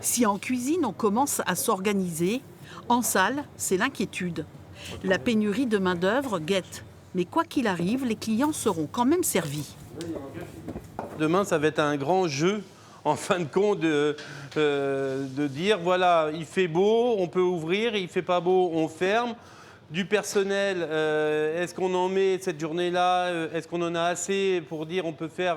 Si en cuisine on commence à s'organiser, en salle, c'est l'inquiétude. La pénurie de main-d'œuvre guette. Mais quoi qu'il arrive, les clients seront quand même servis. Demain, ça va être un grand jeu, en fin de compte, de dire, voilà, il fait beau, on peut ouvrir, il fait pas beau, on ferme. Du personnel, est-ce qu'on en met cette journée-là? Est-ce qu'on en a assez pour dire on peut faire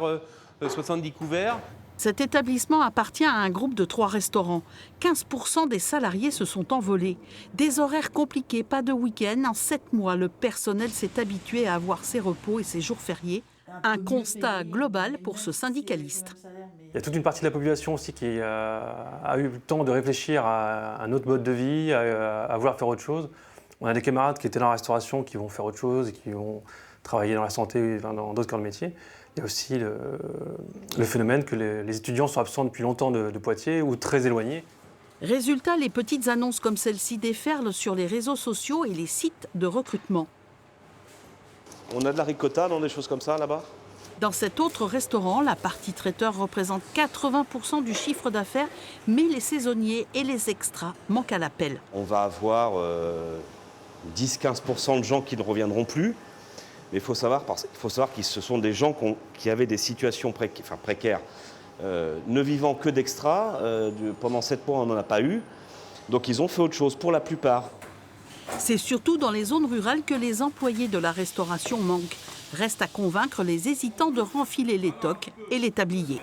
70 couverts? Cet établissement appartient à un groupe de 3 restaurants. 15% des salariés se sont envolés. Des horaires compliqués, pas de week-end. En 7 mois, le personnel s'est habitué à avoir ses repos et ses jours fériés. Un constat global pour ce syndicaliste. Il y a toute une partie de la population aussi qui a eu le temps de réfléchir à un autre mode de vie, à vouloir faire autre chose. On a des camarades qui étaient dans la restauration, qui vont faire autre chose et qui vont travailler dans la santé, dans d'autres corps de métier. Il y a aussi le phénomène que les étudiants sont absents depuis longtemps de Poitiers ou très éloignés. Résultat, les petites annonces comme celle-ci déferlent sur les réseaux sociaux et les sites de recrutement. On a de la ricotta dans des choses comme ça là-bas? Dans cet autre restaurant, la partie traiteur représente 80% du chiffre d'affaires, mais les saisonniers et les extras manquent à l'appel. On va avoir 10-15% de gens qui ne reviendront plus. Mais il faut savoir que ce sont des gens qui avaient des situations précaires, ne vivant que d'extra. Pendant 7 mois, on n'en a pas eu. Donc ils ont fait autre chose pour la plupart. C'est surtout dans les zones rurales que les employés de la restauration manquent. Reste à convaincre les hésitants de renfiler les toques et les tabliers.